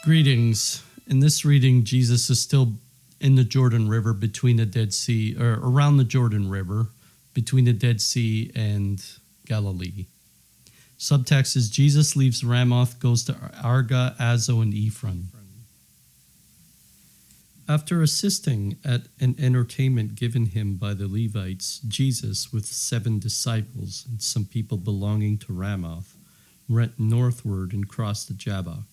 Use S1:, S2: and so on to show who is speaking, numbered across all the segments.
S1: Greetings. In this reading, Jesus is still in the Jordan River between the Dead Sea, or around the Jordan River, between the Dead Sea and Galilee. Subtext is Jesus leaves Ramoth, goes to Arga, Azo, and Ephron. After assisting at an entertainment given him by the Levites, Jesus, with 7 disciples and some people belonging to Ramoth, went northward and crossed the Jabbok.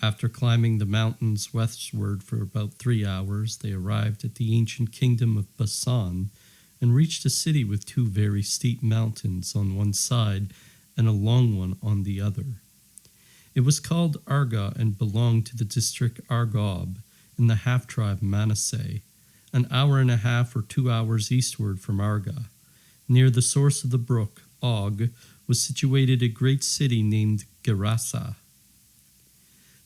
S1: After climbing the mountains westward for about 3 hours, they arrived at the ancient kingdom of Basan and reached a city with 2 very steep mountains on one side and a long one on the other. It was called Arga and belonged to the district Argob in the half-tribe Manasseh, an hour and a half or 2 hours eastward from Arga. Near the source of the brook, Og, was situated a great city named Gerasa.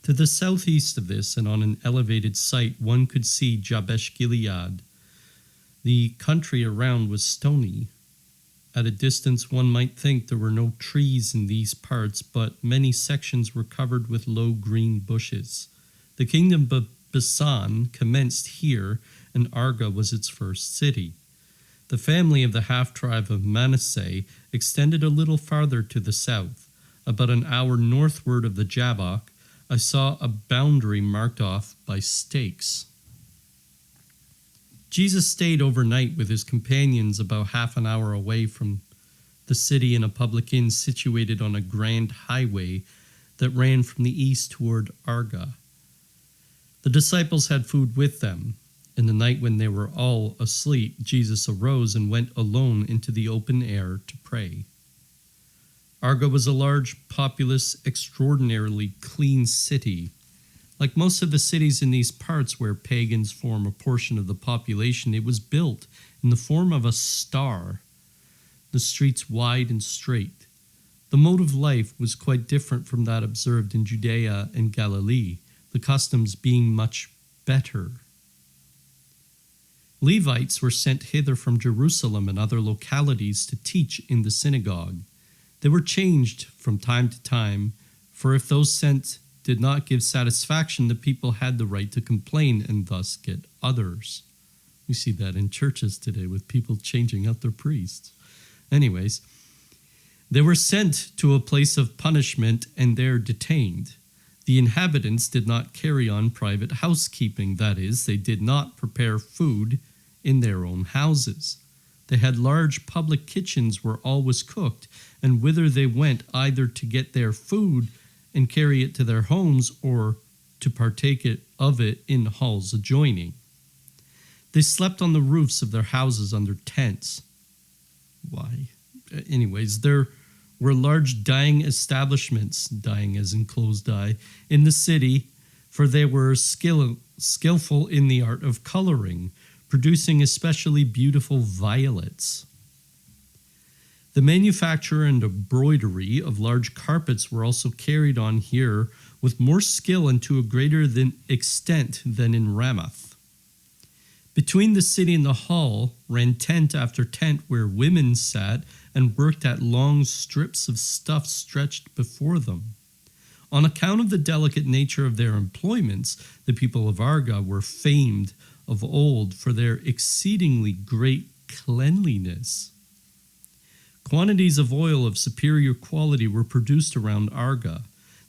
S1: To the southeast of this, and on an elevated site, one could see Jabesh Gilead. The country around was stony. At a distance, one might think there were no trees in these parts, but many sections were covered with low green bushes. The kingdom of Basan commenced here, and Arga was its first city. The family of the half-tribe of Manasseh extended a little farther to the south. About an hour northward of the Jabbok, I saw a boundary marked off by stakes. Jesus stayed overnight with his companions about half an hour away from the city in a public inn situated on a grand highway that ran from the east toward Arga. The disciples had food with them. In the night when they were all asleep, Jesus arose and went alone into the open air to pray. Arga was a large, populous, extraordinarily clean city. Like most of the cities in these parts where pagans form a portion of the population, it was built in the form of a star, the streets wide and straight. The mode of life was quite different from that observed in Judea and Galilee, the customs being much better. Levites were sent hither from Jerusalem and other localities to teach in the synagogue. They were changed from time to time, for if those sent did not give satisfaction, the people had the right to complain and thus get others. We see that in churches today with people changing out their priests. Anyways, they were sent to a place of punishment and there detained. The inhabitants did not carry on private housekeeping, that is, they did not prepare food in their own houses. They had large public kitchens where all was cooked, and whither they went either to get their food and carry it to their homes or to partake of it in halls adjoining. They slept on the roofs of their houses under tents. Why? Anyways, there were large dyeing establishments, dyeing as in clothes dye, in the city, for they were skillful in the art of coloring, producing especially beautiful violets. The manufacture and embroidery of large carpets were also carried on here with more skill and to a greater extent than in Ramoth. Between the city and the hall ran tent after tent where women sat and worked at long strips of stuff stretched before them. On account of the delicate nature of their employments, the people of Arga were famed of old for their exceedingly great cleanliness. Quantities of oil of superior quality were produced around Arga.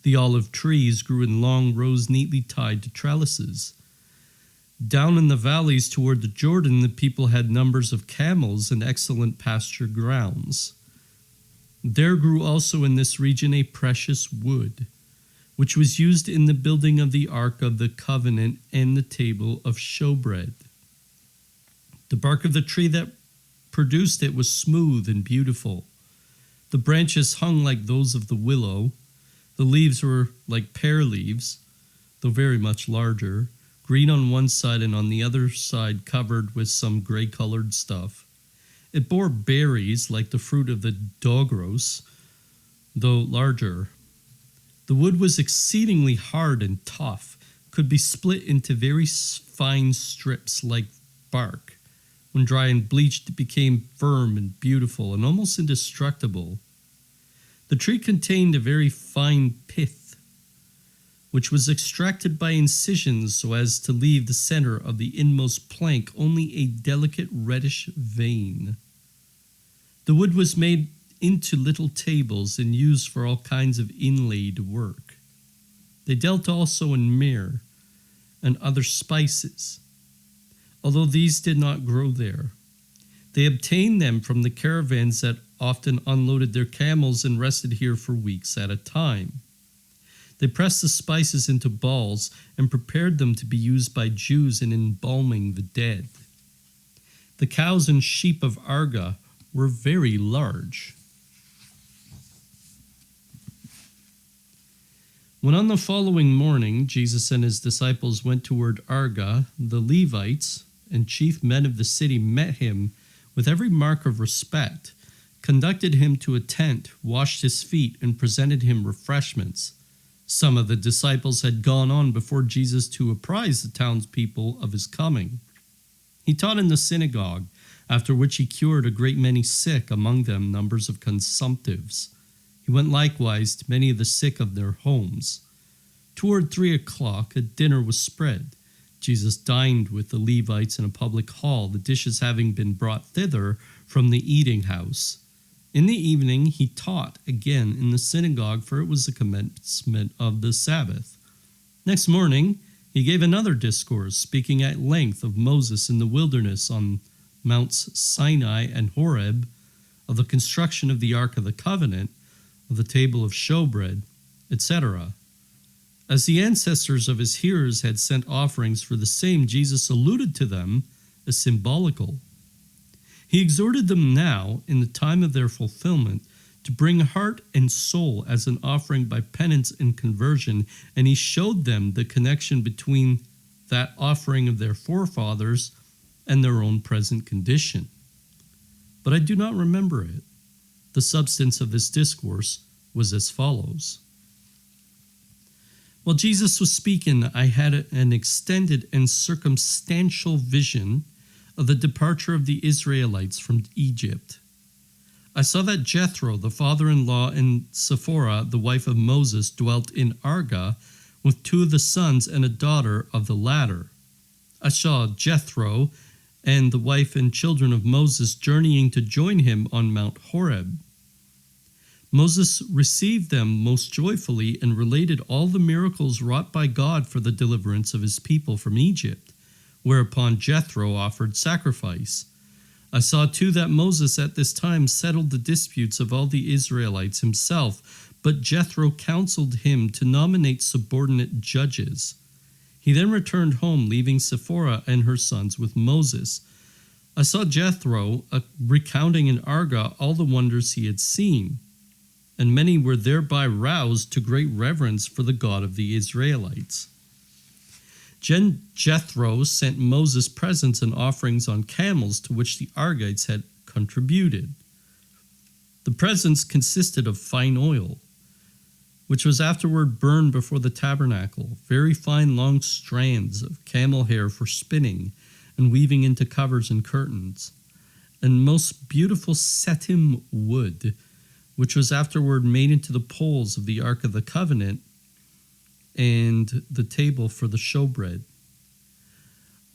S1: The olive trees grew in long rows neatly tied to trellises. Down in the valleys toward the Jordan, the people had numbers of camels and excellent pasture grounds. There grew also in this region a precious wood, which was used in the building of the Ark of the Covenant and the table of showbread. The bark of the tree that produced it was smooth and beautiful. The branches hung like those of the willow. The leaves were like pear leaves, though very much larger, green on one side and on the other side covered with some gray-colored stuff. It bore berries like the fruit of the dogros, though larger. The wood was exceedingly hard and tough, could be split into very fine strips like bark. When dry and bleached, it became firm and beautiful and almost indestructible. The tree contained a very fine pith. which was extracted by incisions so as to leave the center of the inmost plank only a delicate reddish vein. The wood was made into little tables and used for all kinds of inlaid work. They dealt also in myrrh and other spices, although these did not grow there. They obtained them from the caravans that often unloaded their camels and rested here for weeks at a time. They pressed the spices into balls and prepared them to be used by Jews in embalming the dead. The cows and sheep of Arga were very large. When on the following morning Jesus and his disciples went toward Arga, the Levites and chief men of the city met him with every mark of respect, conducted him to a tent, washed his feet, and presented him refreshments. Some of the disciples had gone on before Jesus to apprise the townspeople of his coming. He taught in the synagogue, after which he cured a great many sick, among them numbers of consumptives. He went likewise to many of the sick of their homes. Toward 3:00, a dinner was spread. Jesus dined with the Levites in a public hall, the dishes having been brought thither from the eating house. In the evening he taught again in the synagogue, for it was the commencement of the Sabbath. Next morning he gave another discourse, speaking at length of Moses in the wilderness on Mounts Sinai and Horeb, of the construction of the Ark of the Covenant, of the table of showbread, etc. As the ancestors of his hearers had sent offerings for the same, Jesus alluded to them as symbolical. He exhorted them now, in the time of their fulfillment, to bring heart and soul as an offering by penance and conversion, and he showed them the connection between that offering of their forefathers and their own present condition. But I do not remember it. The substance of this discourse was as follows. While Jesus was speaking, I had an extended and circumstantial vision of the departure of the Israelites from Egypt. I saw that Jethro, the father-in-law, and Sephora, the wife of Moses, dwelt in Arga with 2 of the sons and a daughter of the latter. I saw Jethro and the wife and children of Moses journeying to join him on Mount Horeb. Moses received them most joyfully and related all the miracles wrought by God for the deliverance of his people from Egypt, whereupon Jethro offered sacrifice. I saw too that Moses at this time settled the disputes of all the Israelites himself, but Jethro counseled him to nominate subordinate judges. He then returned home, leaving Sephora and her sons with Moses. I saw Jethro recounting in Arga all the wonders he had seen, and many were thereby roused to great reverence for the God of the Israelites. Jethro sent Moses presents and offerings on camels, to which the Argites had contributed. The presents consisted of fine oil, which was afterward burned before the tabernacle, very fine long strands of camel hair for spinning and weaving into covers and curtains, and most beautiful setim wood, which was afterward made into the poles of the Ark of the Covenant and the table for the showbread.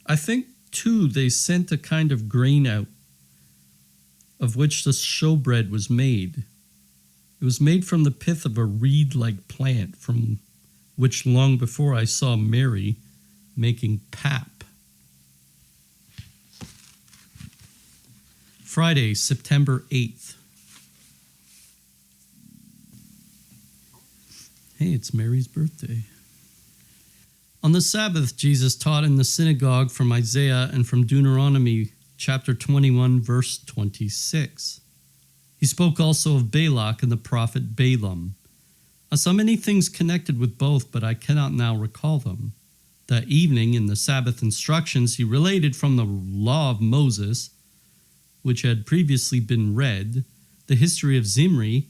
S1: I think, too, they sent a kind of grain out, of which the showbread was made. It was made from the pith of a reed-like plant, from which long before I saw Mary making pap. Friday, September 8th. Hey, it's Mary's birthday. On the Sabbath, Jesus taught in the synagogue from Isaiah and from Deuteronomy chapter 21, verse 26. He spoke also of Balak and the prophet Balaam. I saw many things connected with both, but I cannot now recall them. That evening, in the Sabbath instructions, he related from the law of Moses, which had previously been read, the history of Zimri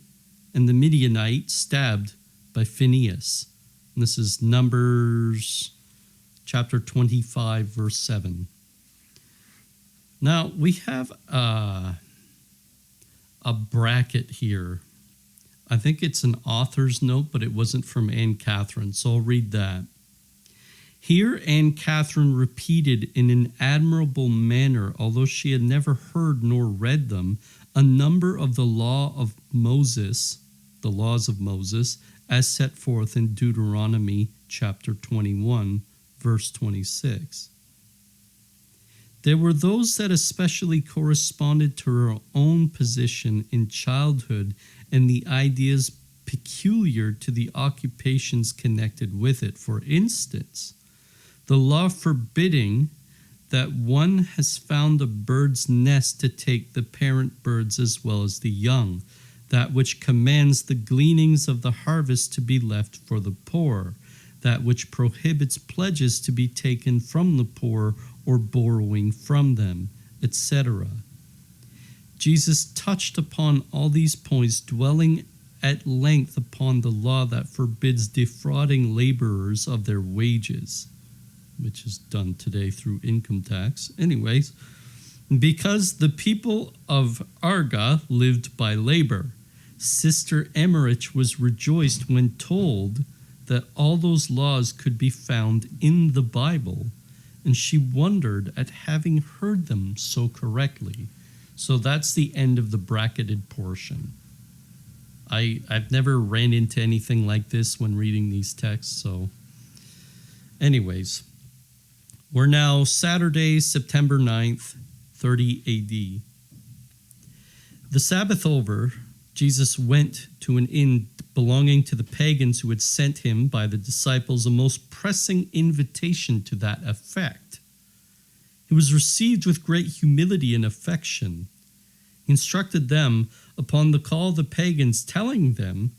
S1: and the Midianite stabbed by Phinehas. And this is Numbers chapter 25, verse 7. Now, we have a bracket here I think it's an author's note, but it wasn't from Anne Catherine, so I'll read that. Here Anne Catherine repeated in an admirable manner, although she had never heard nor read them, a number of the laws of Moses, as set forth in Deuteronomy chapter 21, verse 26. There were those that especially corresponded to her own position in childhood and the ideas peculiar to the occupations connected with it. For instance, the law forbidding that one has found a bird's nest to take the parent birds as well as the young, that which commands the gleanings of the harvest to be left for the poor, that which prohibits pledges to be taken from the poor or borrowing from them, etc. Jesus touched upon all these points, dwelling at length upon the law that forbids defrauding laborers of their wages, which is done today through income tax. Anyways, because the people of Arga lived by labor, Sister Emmerich was rejoiced when told that all those laws could be found in the Bible, and she wondered at having heard them so correctly. So that's the end of the bracketed portion. I've never ran into anything like this when reading these texts, so anyways, we're now Saturday, September 9th, 30 AD. The Sabbath over, Jesus went to an inn belonging to the pagans who had sent him by the disciples a most pressing invitation to that effect. He was received with great humility and affection. He instructed them upon the call of the pagans, telling them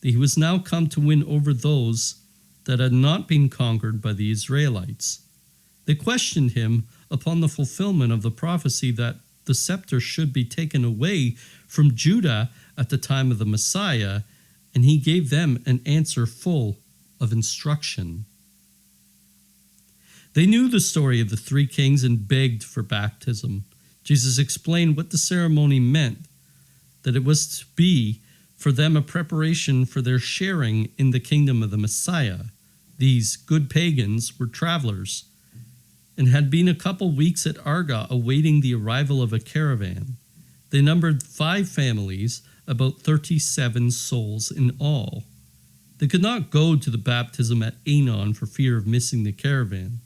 S1: that he was now come to win over those that had not been conquered by the Israelites. They questioned him upon the fulfillment of the prophecy that the scepter should be taken away from Judah at the time of the Messiah, and he gave them an answer full of instruction. They knew the story of the three kings and begged for baptism. Jesus explained what the ceremony meant, that it was to be for them a preparation for their sharing in the kingdom of the Messiah. These good pagans were travelers and had been a couple weeks at Arga awaiting the arrival of a caravan. They numbered 5 families, about 37 souls in all. They could not go to the baptism at Aenon for fear of missing the caravan.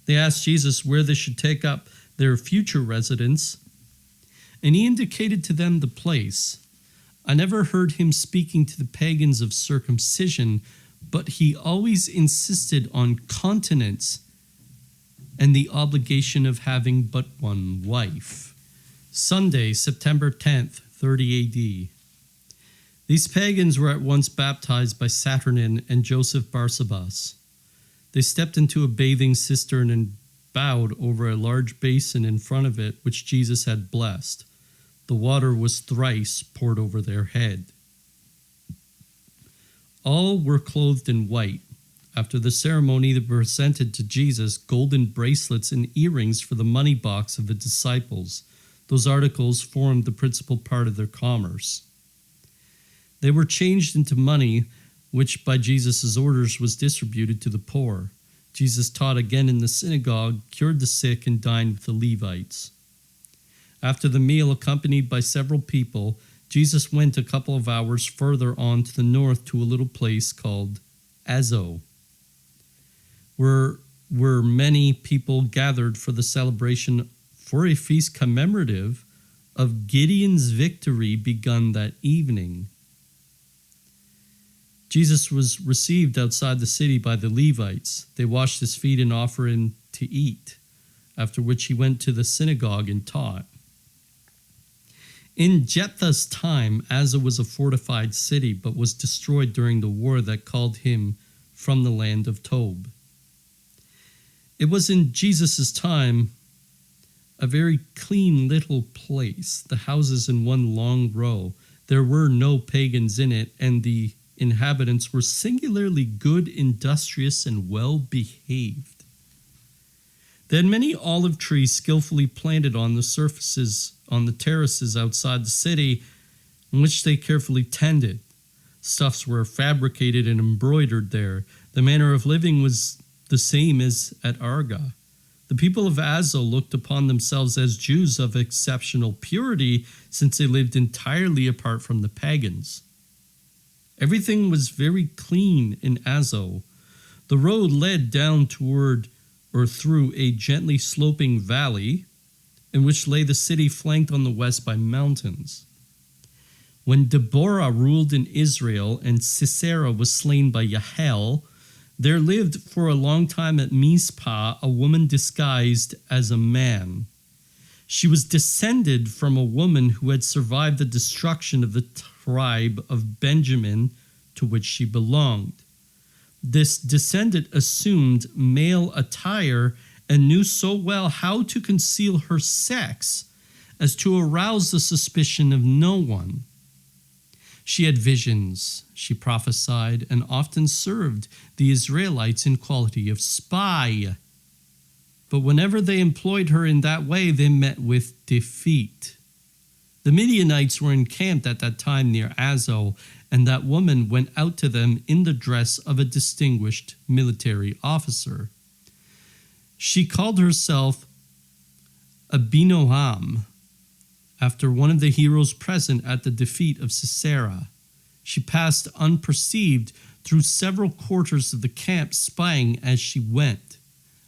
S1: They asked Jesus where they should take up their future residence, and he indicated to them the place. I never heard him speaking to the pagans of circumcision, but he always insisted on continence and the obligation of having but one wife. Sunday, September 10th, 30 AD. These pagans were at once baptized by Saturnin and Joseph Barsabas. They stepped into a bathing cistern and bowed over a large basin in front of it, which Jesus had blessed. The water was thrice poured over their head. All were clothed in white. After the ceremony, they presented to Jesus golden bracelets and earrings for the money box of the disciples. Those articles formed the principal part of their commerce. They were changed into money, which by Jesus' orders was distributed to the poor. Jesus taught again in the synagogue, cured the sick, and dined with the Levites. After the meal, accompanied by several people, Jesus went a couple of hours further on to the north to a little place called Azo, where many people gathered for the celebration for a feast commemorative of Gedeon's victory begun that evening. Jesus was received outside the city by the Levites. They washed his feet and offered him to eat, after which he went to the synagogue and taught. In Jephthah's time, Aza was a fortified city, but was destroyed during the war that called him from the land of Tob. It was in Jesus' time a very clean little place, the houses in one long row. There were no pagans in it, and the inhabitants were singularly good, industrious, and well-behaved. They had many olive trees skillfully planted on the terraces outside the city, in which they carefully tended. Stuffs were fabricated and embroidered there. The manner of living was the same as at Arga. The people of Azo looked upon themselves as Jews of exceptional purity, since they lived entirely apart from the pagans. Everything was very clean in Azo. The road led down toward or through a gently sloping valley, in which lay the city flanked on the west by mountains. When Deborah ruled in Israel and Sisera was slain by Yael, there lived for a long time at Mizpah a woman disguised as a man. She was descended from a woman who had survived the destruction of the tribe of Benjamin to which she belonged. This descendant assumed male attire and knew so well how to conceal her sex as to arouse the suspicion of no one. She had visions, she prophesied, and often served the Israelites in quality of spy. But whenever they employed her in that way, they met with defeat. The Midianites were encamped at that time near Azo, and that woman went out to them in the dress of a distinguished military officer. She called herself Abinoam, after one of the heroes present at the defeat of Sisera. She passed unperceived through several quarters of the camp, spying as she went.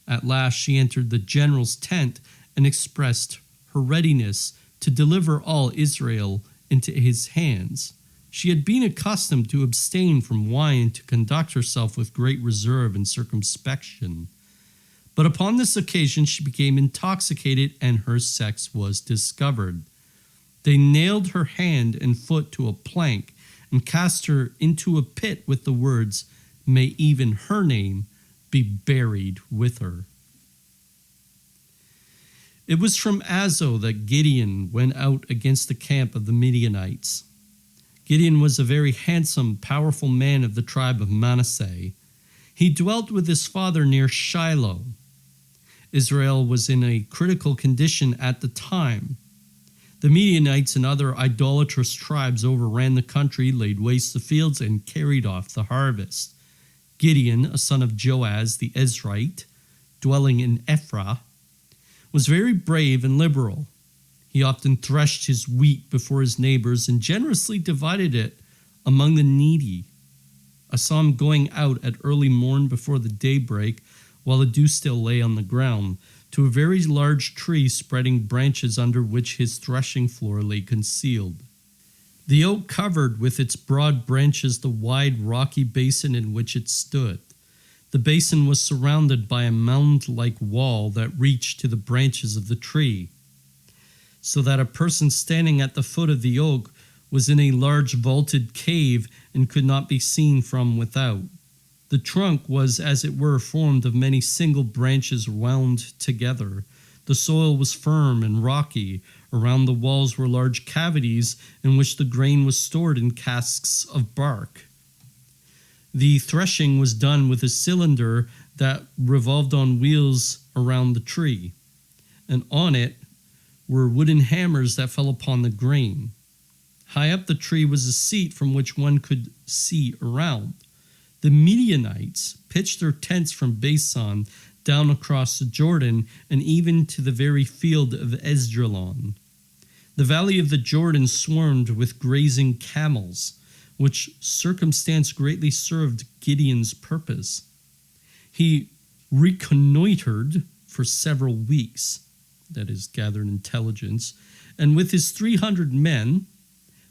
S1: At last she entered the general's tent and expressed her readiness to deliver all Israel into his hands. She had been accustomed to abstain from wine and to conduct herself with great reserve and circumspection. But upon this occasion she became intoxicated, and her sex was discovered. They nailed her hand and foot to a plank and cast her into a pit with the words, "May even her name be buried with her." It was from Azo that Gedeon went out against the camp of the Midianites. Gedeon was a very handsome, powerful man of the tribe of Manasseh. He dwelt with his father near Shiloh. Israel was in a critical condition at the time. The Midianites and other idolatrous tribes overran the country, laid waste the fields, and carried off the harvest. Gedeon, a son of Joaz the Ezrahite, dwelling in Ephron, was very brave and liberal. He often threshed his wheat before his neighbors and generously divided it among the needy. I saw him going out at early morn before the daybreak, while the dew still lay on the ground, to a very large tree spreading branches under which his threshing floor lay concealed. The oak covered with its broad branches the wide rocky basin in which it stood. The basin was surrounded by a mound-like wall that reached to the branches of the tree, so that a person standing at the foot of the oak was in a large vaulted cave and could not be seen from without. The trunk was, as it were, formed of many single branches wound together. The soil was firm and rocky. Around the walls were large cavities in which the grain was stored in casks of bark. The threshing was done with a cylinder that revolved on wheels around the tree, and on it were wooden hammers that fell upon the grain. High up the tree was a seat from which one could see around. The Midianites pitched their tents from Basan down across the Jordan and even to the very field of Esdraelon. The valley of the Jordan swarmed with grazing camels, which circumstance greatly served Gideon's purpose. He reconnoitered for several weeks, that is, gathered intelligence, and with his 300 men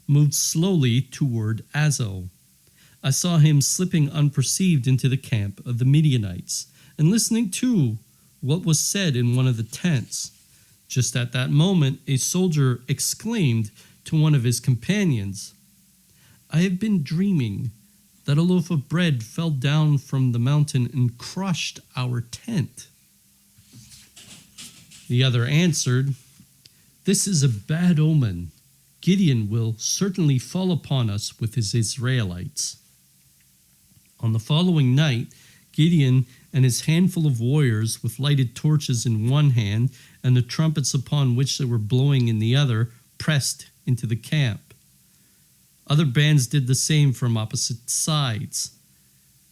S1: moved slowly toward Azo. I saw him slipping unperceived into the camp of the Midianites and listening to what was said in one of the tents. Just at that moment, a soldier exclaimed to one of his companions, "I have been dreaming that a loaf of bread fell down from the mountain and crushed our tent." The other answered, "This is a bad omen. Gedeon will certainly fall upon us with his Israelites." On the following night, Gedeon and his handful of warriors, with lighted torches in one hand and the trumpets upon which they were blowing in the other, pressed into the camp. Other bands did the same from opposite sides.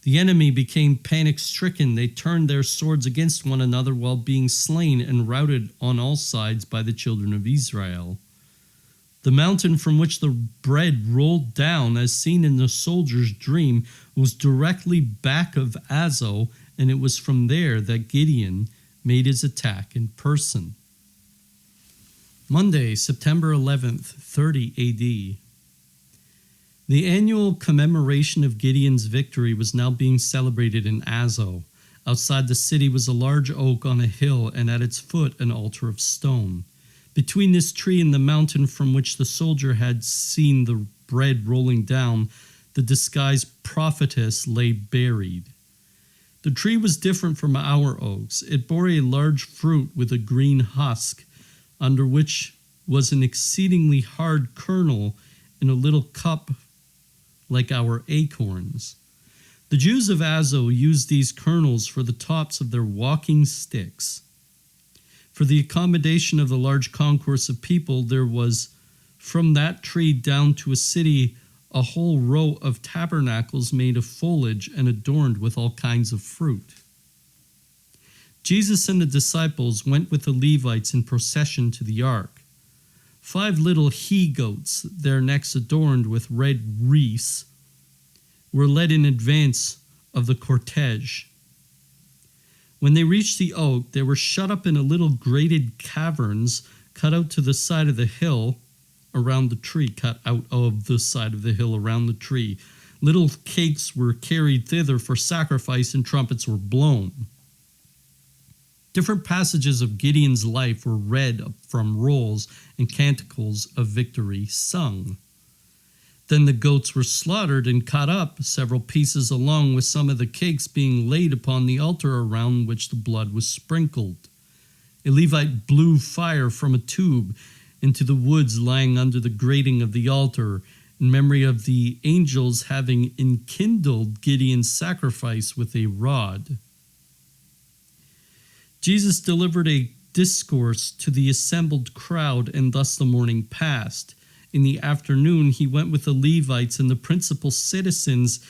S1: The enemy became panic-stricken. They turned their swords against one another while being slain and routed on all sides by the children of Israel. The mountain from which the bread rolled down, as seen in the soldier's dream, was directly back of Azo, and it was from there that Gedeon made his attack in person. Monday, September 11th, 30 AD. The annual commemoration of Gideon's victory was now being celebrated in Azo. Outside the city was a large oak on a hill, and at its foot an altar of stone. Between this tree and the mountain from which the soldier had seen the bread rolling down, the disguised prophetess lay buried. The tree was different from our oaks. It bore a large fruit with a green husk, under which was an exceedingly hard kernel in a little cup like our acorns. The Jews of Azo used these kernels for the tops of their walking sticks. For the accommodation of the large concourse of people, there was, from that tree down to a city, a whole row of tabernacles made of foliage and adorned with all kinds of fruit. Jesus and the disciples went with the Levites in procession to the ark. 5 little he-goats, their necks adorned with red wreaths, were led in advance of the cortege. When they reached the oak, they were shut up in a little grated caverns cut out to the side of the hill around the tree, Little cakes were carried thither for sacrifice, and trumpets were blown. Different passages of Gideon's life were read from rolls and canticles of victory sung. Then the goats were slaughtered and cut up, several pieces along with some of the cakes being laid upon the altar around which the blood was sprinkled. A Levite blew fire from a tube into the woods lying under the grating of the altar, in memory of the angels having enkindled Gideon's sacrifice with a rod. Jesus delivered a discourse to the assembled crowd, and thus the morning passed. In the afternoon he went with the Levites and the principal citizens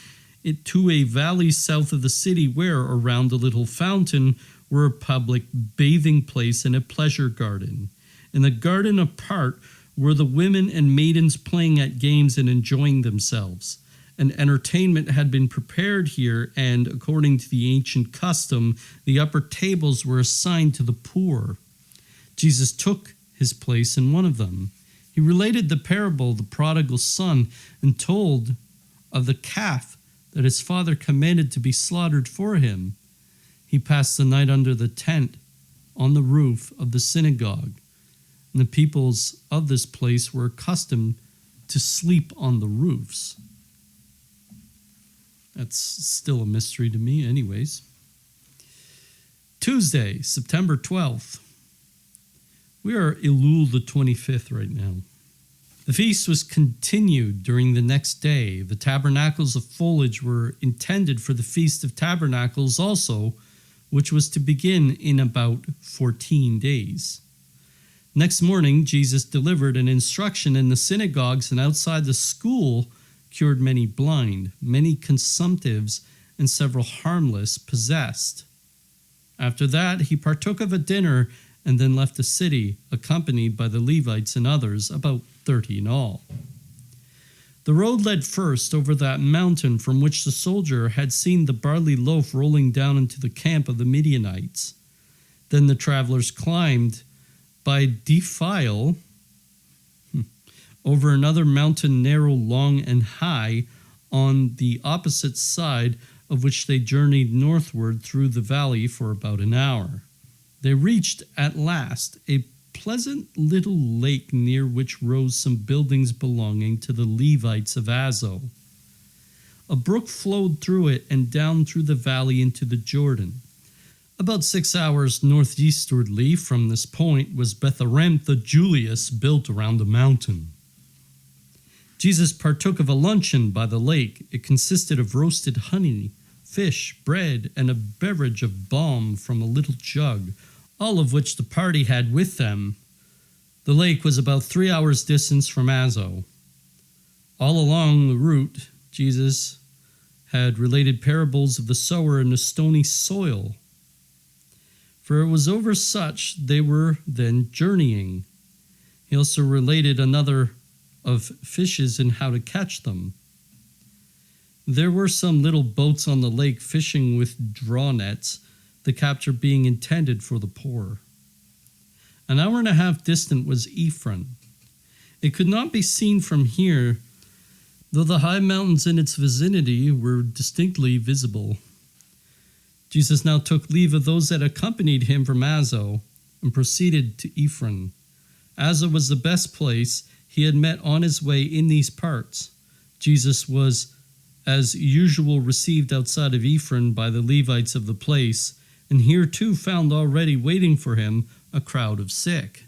S1: to a valley south of the city, where, around a little fountain, were a public bathing place and a pleasure garden. In the garden apart were the women and maidens playing at games and enjoying themselves. An entertainment had been prepared here, and, according to the ancient custom, the upper tables were assigned to the poor. Jesus took his place in one of them. He related the parable of the prodigal son and told of the calf that his father commanded to be slaughtered for him. He passed the night under the tent on the roof of the synagogue, and the peoples of this place were accustomed to sleep on the roofs. That's still a mystery to me anyways. Tuesday, September 12th. We are Elul the 25th right now. The feast was continued during the next day. The tabernacles of foliage were intended for the Feast of Tabernacles also, which was to begin in about 14 days. Next morning, Jesus delivered an instruction in the synagogues and outside the school, cured many blind, many consumptives, and several harmless possessed. After that, he partook of a dinner and then left the city, accompanied by the Levites and others, about 30 in all. The road led first over that mountain from which the soldier had seen the barley loaf rolling down into the camp of the Midianites. Then the travelers climbed by defile over another mountain, narrow, long, and high, on the opposite side of which they journeyed northward through the valley for about an hour. They reached at last a pleasant little lake near which rose some buildings belonging to the Levites of Azo. A brook flowed through it and down through the valley into the Jordan. About 6 hours northeastwardly from this point was Betharemt the Julius, built around the mountain. Jesus partook of a luncheon by the lake. It consisted of roasted honey, fish, bread, and a beverage of balm from a little jug, all of which the party had with them. The lake was about 3 hours' distance from Azo. All along the route, Jesus had related parables of the sower and the stony soil. For it was over such they were then journeying. He also related another of fishes and how to catch them. There were some little boats on the lake fishing with draw nets, the capture being intended for the poor. An hour and a half distant was Ephron. It could not be seen from here, though the high mountains in its vicinity were distinctly visible. Jesus now took leave of those that accompanied him from Azo and proceeded to Ephron. Azo was the best place he had met on his way in these parts. Jesus was, as usual, received outside of Ephron by the Levites of the place, and here too found already waiting for him a crowd of sick.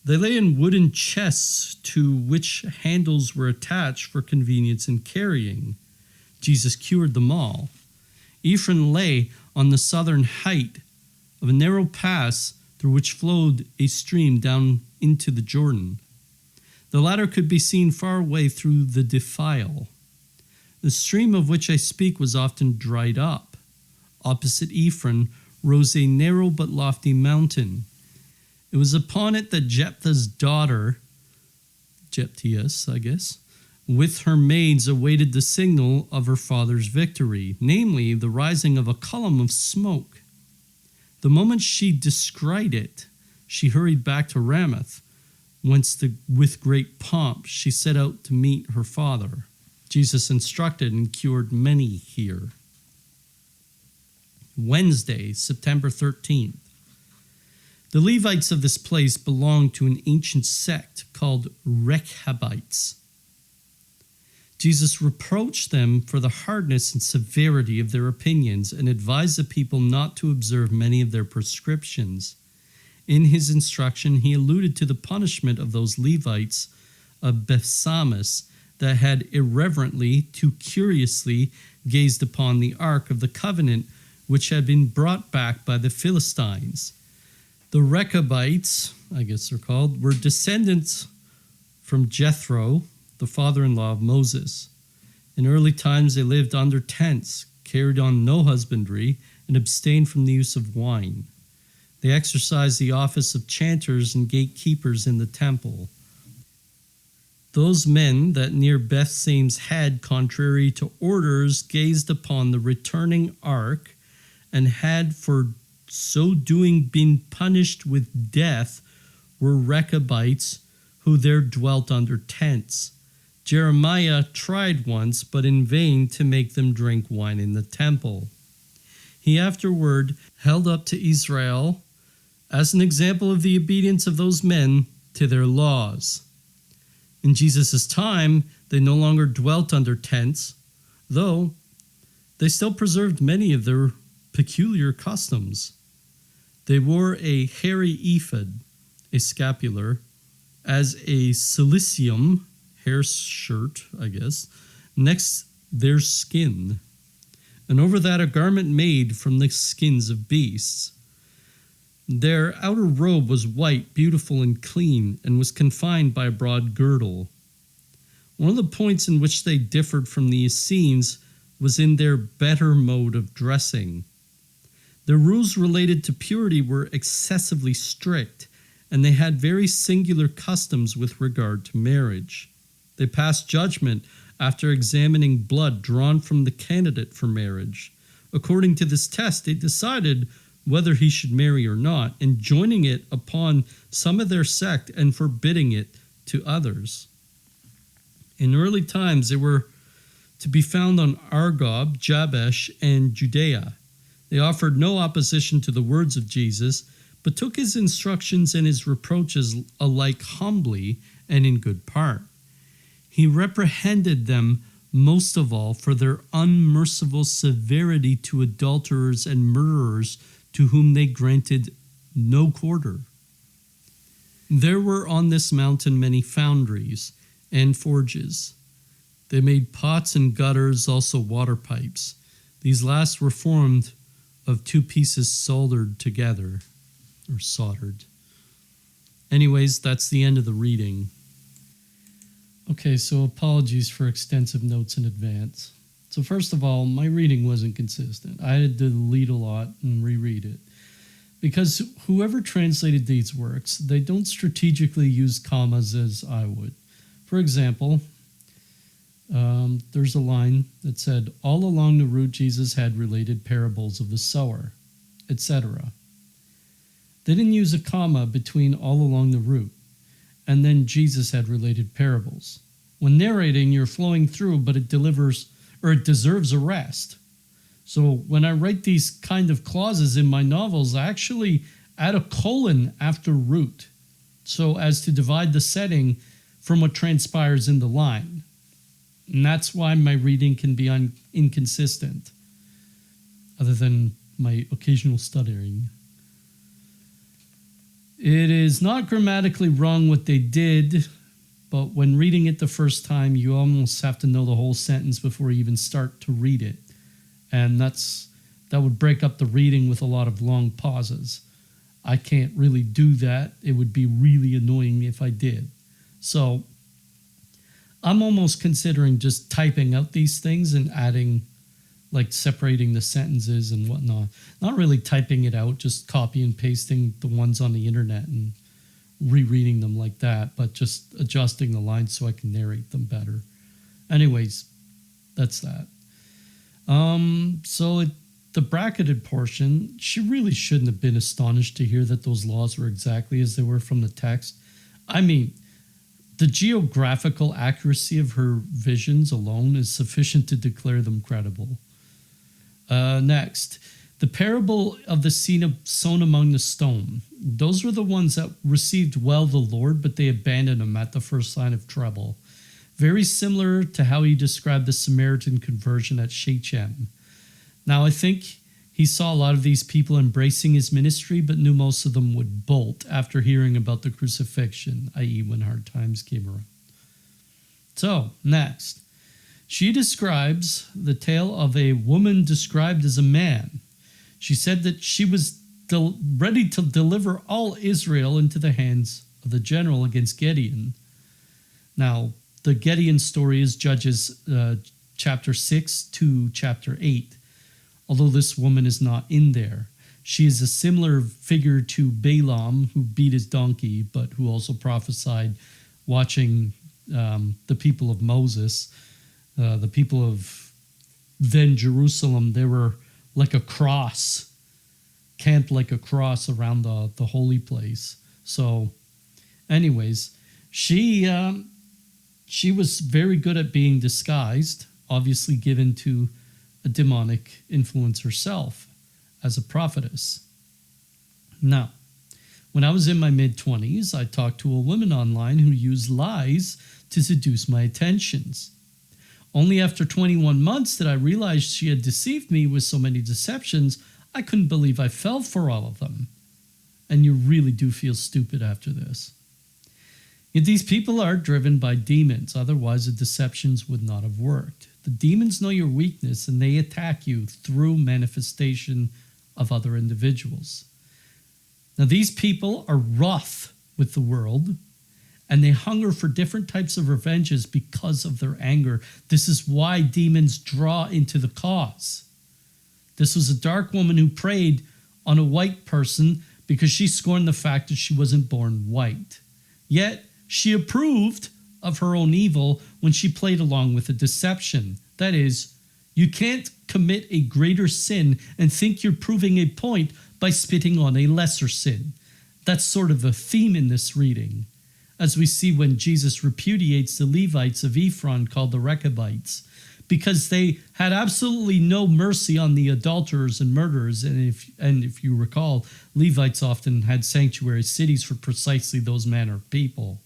S1: They lay in wooden chests to which handles were attached for convenience in carrying. Jesus cured them all. Ephron lay on the southern height of a narrow pass through which flowed a stream down into the Jordan. The latter could be seen far away through the defile. The stream of which I speak was often dried up. Opposite Ephron rose a narrow but lofty mountain. It was upon it that Jephthah's daughter, with her maids awaited the signal of her father's victory, namely the rising of a column of smoke. The moment she descried it, she hurried back to Ramoth, whence with great pomp she set out to meet her father. Jesus instructed and cured many here. Wednesday, September 13th. The Levites of this place belonged to an ancient sect called Rechabites. Jesus reproached them for the hardness and severity of their opinions and advised the people not to observe many of their prescriptions. In his instruction, he alluded to the punishment of those Levites of Bethsamis that had irreverently, too curiously, gazed upon the Ark of the Covenant, which had been brought back by the Philistines. The Rechabites, they're called, were descendants from Jethro, the father-in-law of Moses. In early times they lived under tents, carried on no husbandry, and abstained from the use of wine. They exercised the office of chanters and gatekeepers in the temple. Those men that near Bethsames had, contrary to orders, gazed upon the returning ark, and had for so doing been punished with death, were Rechabites, who there dwelt under tents. Jeremiah tried once, but in vain, to make them drink wine in the temple. He afterward held up to Israel as an example of the obedience of those men to their laws. In Jesus' time, they no longer dwelt under tents, though they still preserved many of their peculiar customs. They wore a hairy ephod, a scapular, as a cilicium, hair shirt, next their skin, and over that a garment made from the skins of beasts. Their outer robe was white, beautiful, and clean, and was confined by a broad girdle. One of the points in which they differed from the Essenes was in their better mode of dressing. Their rules related to purity were excessively strict, and they had very singular customs with regard to marriage. They passed judgment after examining blood drawn from the candidate for marriage. According to this test, they decided whether he should marry or not, enjoining it upon some of their sect and forbidding it to others. In early times, they were to be found on Arga, Jabesh, and Judea. They offered no opposition to the words of Jesus, but took his instructions and his reproaches alike humbly and in good part. He reprehended them most of all for their unmerciful severity to adulterers and murderers, to whom they granted no quarter. There were on this mountain many foundries and forges. They made pots and gutters, also water pipes. These last were formed of two pieces soldered together, or soldered. Anyways, that's the end of the reading. Okay, so apologies for extensive notes in advance. So first of all, my reading wasn't consistent. I had to delete a lot and reread it. Because whoever translated these works, they don't strategically use commas as I would. For example, there's a line that said, all along the route Jesus had related parables of the sower, etc. They didn't use a comma between all along the route, and then Jesus had related parables. When narrating, you're flowing through, but it deserves a rest. So when I write these kind of clauses in my novels, I actually add a colon after root, so as to divide the setting from what transpires in the line. And that's why my reading can be inconsistent, other than my occasional stuttering. It is not grammatically wrong what they did, but when reading it the first time, you almost have to know the whole sentence before you even start to read it. And that would break up the reading with a lot of long pauses. I can't really do that. It would be really annoying if I did. So I'm almost considering just typing out these things and adding, like separating the sentences and whatnot. Not really typing it out, just copy and pasting the ones on the internet and rereading them like that, but just adjusting the lines so I can narrate them better. Anyways, that's that. The bracketed portion, she really shouldn't have been astonished to hear that those laws were exactly as they were from the text. I mean, the geographical accuracy of her visions alone is sufficient to declare them credible. Next, the parable of the seed sown among the stone. Those were the ones that received well the Lord, but they abandoned him at the first sign of trouble. Very similar to how he described the Samaritan conversion at Shechem. Now, I think he saw a lot of these people embracing his ministry, but knew most of them would bolt after hearing about the crucifixion, i.e. when hard times came around. So, next, she describes the tale of a woman described as a man. She said that she was ready to deliver all Israel into the hands of the general against Gedeon. Now, the Gedeon story is Judges chapter 6 to chapter 8, although this woman is not in there. She is a similar figure to Balaam, who beat his donkey, but who also prophesied watching the people of Moses. The people of then Jerusalem, they were like a cross, camped like a cross around the holy place. So anyways, she was very good at being disguised, obviously given to a demonic influence herself as a prophetess. Now, when I was in my mid-20s, I talked to a woman online who used lies to seduce my attentions. Only after 21 months did I realize she had deceived me with so many deceptions, I couldn't believe I fell for all of them. And you really do feel stupid after this. Yet these people are driven by demons, otherwise the deceptions would not have worked. The demons know your weakness and they attack you through manifestation of other individuals. Now these people are wroth with the world and they hunger for different types of revenges because of their anger. This is why demons draw into the cause. This was a dark woman who preyed on a white person because she scorned the fact that she wasn't born white. Yet she approved of her own evil when she played along with a deception. That is, you can't commit a greater sin and think you're proving a point by spitting on a lesser sin. That's sort of a theme in this reading, as we see when Jesus repudiates the Levites of Ephron called the Rechabites, because they had absolutely no mercy on the adulterers and murderers. And if you recall, Levites often had sanctuary cities for precisely those manner of people.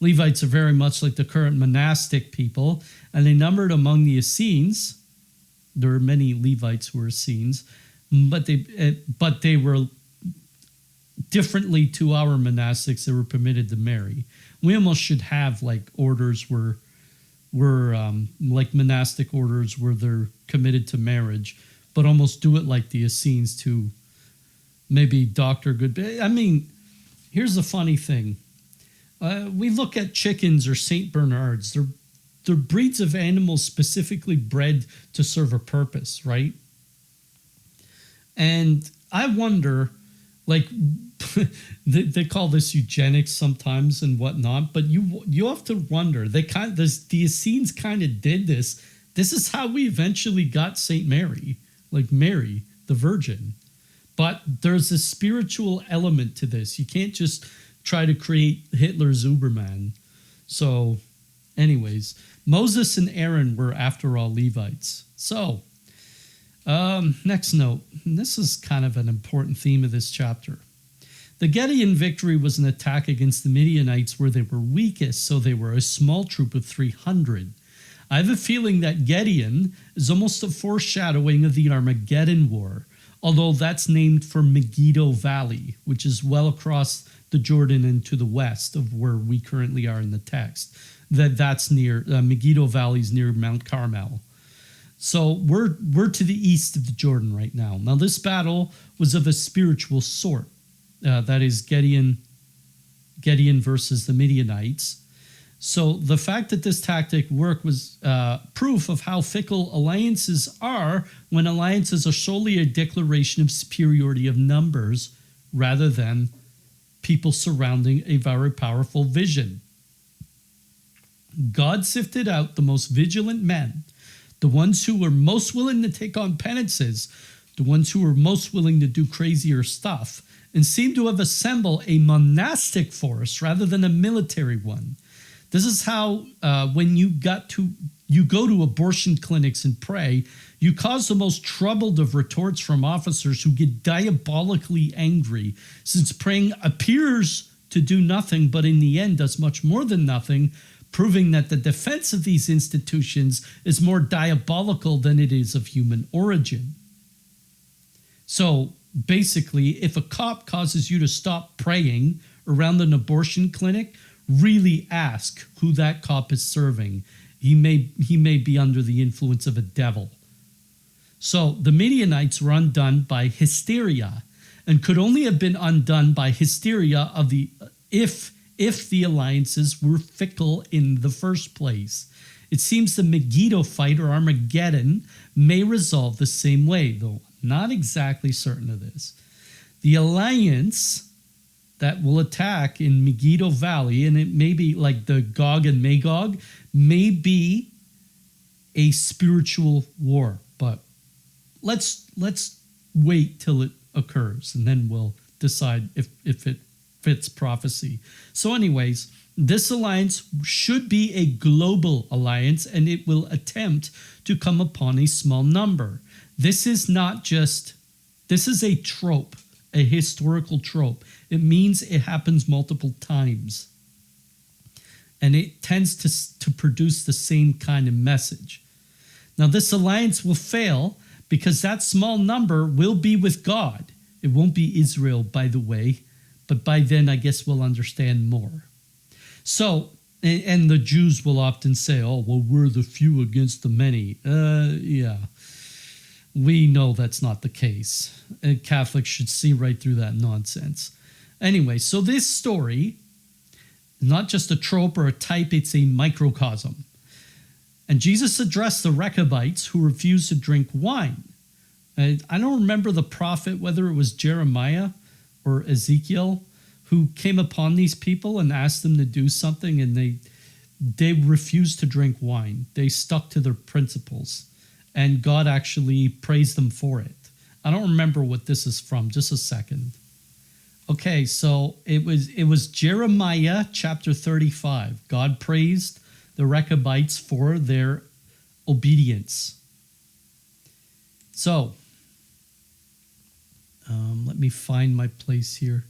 S1: Levites are very much like the current monastic people, and they numbered among the Essenes. There are many Levites who were Essenes, but they were differently to our monastics. They were permitted to marry. We almost should have like orders where like monastic orders where they're committed to marriage, but almost do it like the Essenes to maybe doctor good. I mean, here's the funny thing.
S2: We look at chickens or Saint Bernards. They're breeds of animals specifically bred to serve a purpose, right? And I wonder, like, they call this eugenics sometimes and whatnot, but you have to wonder. The Essenes kind of did this. This is how we eventually got Saint Mary, like Mary, the Virgin. But there's a spiritual element to this. You can't just try to create Hitler's Uberman. So, anyways, Moses and Aaron were, after all, Levites. So, next note. And this is kind of an important theme of this chapter. The Gedeon victory was an attack against the Midianites where they were weakest, so they were a small troop of 300. I have a feeling that Gedeon is almost a foreshadowing of the Armageddon War, although that's named for Megiddo Valley, which is well across the Jordan and to the west of where we currently are in the text. That's near Megiddo Valley is near Mount Carmel. So we're to the east of the Jordan right now. Now this battle was of a spiritual sort. That is Gedeon versus the Midianites. So the fact that this tactic worked was proof of how fickle alliances are when alliances are solely a declaration of superiority of numbers rather than people surrounding a very powerful vision. God sifted out the most vigilant men, the ones who were most willing to take on penances, the ones who were most willing to do crazier stuff, and seemed to have assembled a monastic force rather than a military one. This is how when you go to abortion clinics and pray, you cause the most troubled of retorts from officers who get diabolically angry, since praying appears to do nothing, but in the end does much more than nothing, proving that the defense of these institutions is more diabolical than it is of human origin. So basically, if a cop causes you to stop praying around an abortion clinic, really ask who that cop is serving. He may be under the influence of a devil. So the Midianites were undone by hysteria, and could only have been undone by hysteria of the if the alliances were fickle in the first place. It seems the Megiddo fight or Armageddon may resolve the same way, though I'm not exactly certain of this. The alliance that will attack in Megiddo Valley, and it may be like the Gog and Magog, may be a spiritual war. But let's wait till it occurs, and then we'll decide if it fits prophecy. So anyways, this alliance should be a global alliance, and it will attempt to come upon a small number. This is a trope, a historical trope. It means it happens multiple times. And it tends to produce the same kind of message. Now, this alliance will fail because that small number will be with God. It won't be Israel, by the way, but by then I guess we'll understand more. So, and the Jews will often say, oh, well, we're the few against the many. Yeah. We know that's not the case. And Catholics should see right through that nonsense. Anyway, so this story, not just a trope or a type, it's a microcosm. And Jesus addressed the Rechabites who refused to drink wine. I don't remember the prophet, whether it was Jeremiah or Ezekiel, who came upon these people and asked them to do something, and they refused to drink wine. They stuck to their principles. And God actually praised them for it. I don't remember what this is from. Just a second. Okay, so it was Jeremiah chapter 35. God praised the Rechabites for their obedience. So, let me find my place here.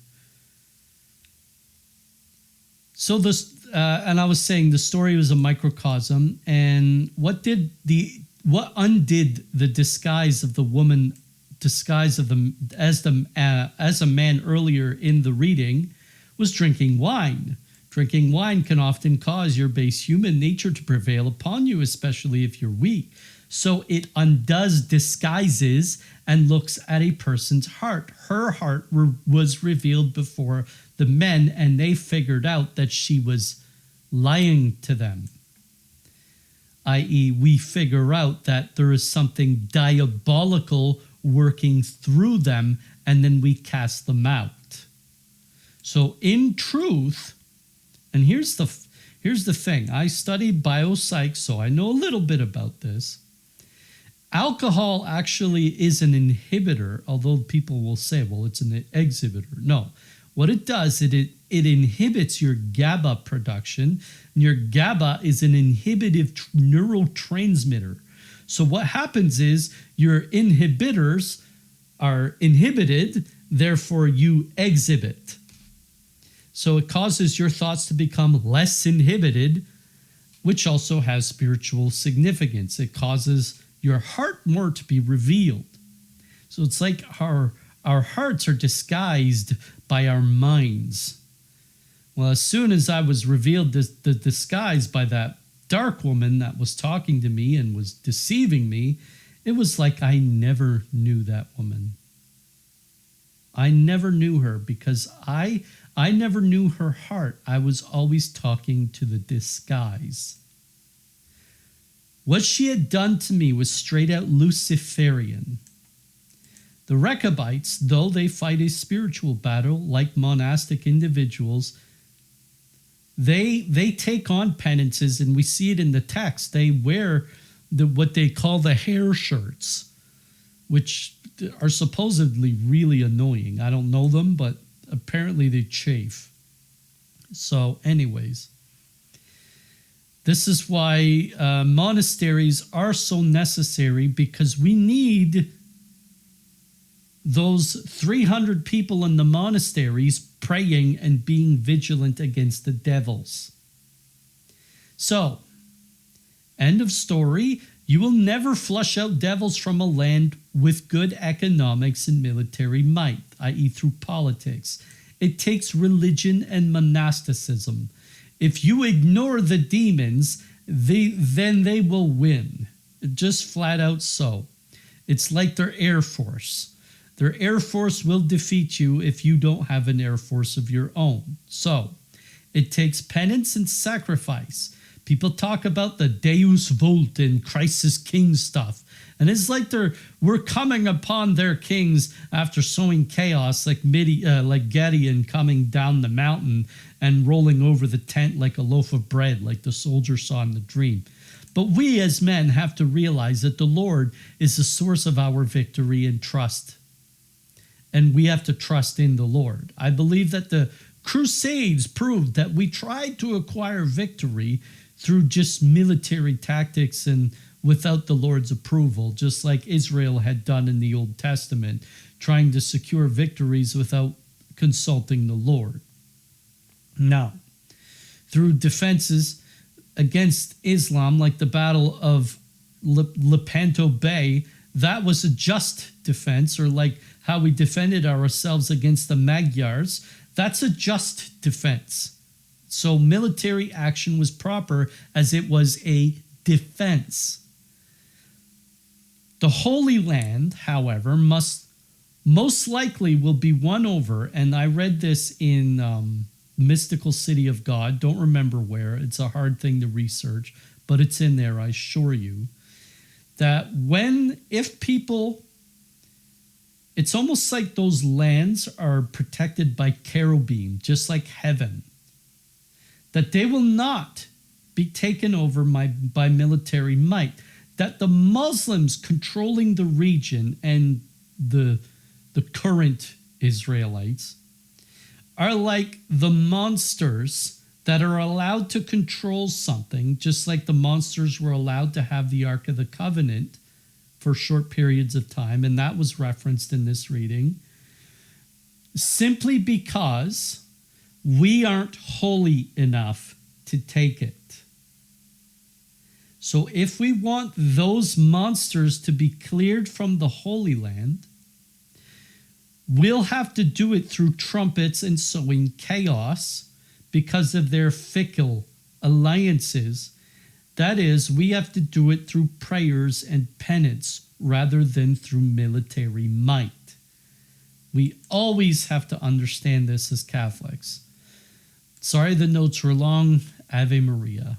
S2: So this, and I was saying the story was a microcosm, and what undid the disguise of the woman, disguise of them as a man earlier in the reading, was drinking wine. Drinking wine can often cause your base human nature to prevail upon you, especially if you're weak. So it undoes disguises and looks at a person's heart. Her heart was revealed before the men, and they figured out that she was lying to them. I.e., we figure out that there is something diabolical working through them, and then we cast them out. So in truth, and here's the thing. I studied biopsych, so I know a little bit about this. Alcohol actually is an inhibitor, although people will say, well, it's an exhibitor. No. What it does, it inhibits your GABA production. And your GABA is an inhibitive neurotransmitter. So what happens is your inhibitors are inhibited, therefore you exhibit. So it causes your thoughts to become less inhibited, which also has spiritual significance. It causes your heart more to be revealed. So it's like our hearts are disguised by our minds. Well, as soon as I was revealed the disguise by that dark woman that was talking to me and was deceiving me, it was like I never knew that woman. I never knew her because I never knew her heart. I was always talking to the disguise. What she had done to me was straight out Luciferian. The Rechabites, though they fight a spiritual battle like monastic individuals, they take on penances, and we see it in the text. They wear what they call the hair shirts, which are supposedly really annoying. I don't know them, but apparently they chafe. So anyways, this is why monasteries are so necessary, because we need those 300 people in the monasteries praying and being vigilant against the devils. So, end of story. You will never flush out devils from a land with good economics and military might, i.e. through politics. It takes religion and monasticism. If you ignore the demons, then they will win. Just flat out so. It's like their air force. Their air force will defeat you if you don't have an air force of your own. So, it takes penance and sacrifice. People talk about the Deus Vult and Christ is King stuff. And it's like we're coming upon their kings after sowing chaos, like Gedeon coming down the mountain and rolling over the tent like a loaf of bread, like the soldier saw in the dream. But we as men have to realize that the Lord is the source of our victory and trust. And we have to trust in the Lord. I believe that the Crusades proved that we tried to acquire victory through just military tactics and without the Lord's approval, just like Israel had done in the Old Testament, trying to secure victories without consulting the Lord. Now, through defenses against Islam, like the Battle of Lepanto Bay, that was a just defense, or like how we defended ourselves against the Magyars, that's a just defense. So military action was proper as it was a defense. The Holy Land, however, most likely will be won over, and I read this in Mystical City of God, don't remember where, it's a hard thing to research, but it's in there, I assure you, that if people, it's almost like those lands are protected by cherubim, just like heaven, that they will not be taken over by military might, that the Muslims controlling the region and the current Israelites are like the monsters that are allowed to control something, just like the monsters were allowed to have the Ark of the Covenant for short periods of time, and that was referenced in this reading, simply because we aren't holy enough to take it. So if we want those monsters to be cleared from the Holy Land, we'll have to do it through trumpets and sowing chaos because of their fickle alliances. That is, we have to do it through prayers and penance rather than through military might. We always have to understand this as Catholics. Sorry the notes were long. Ave Maria.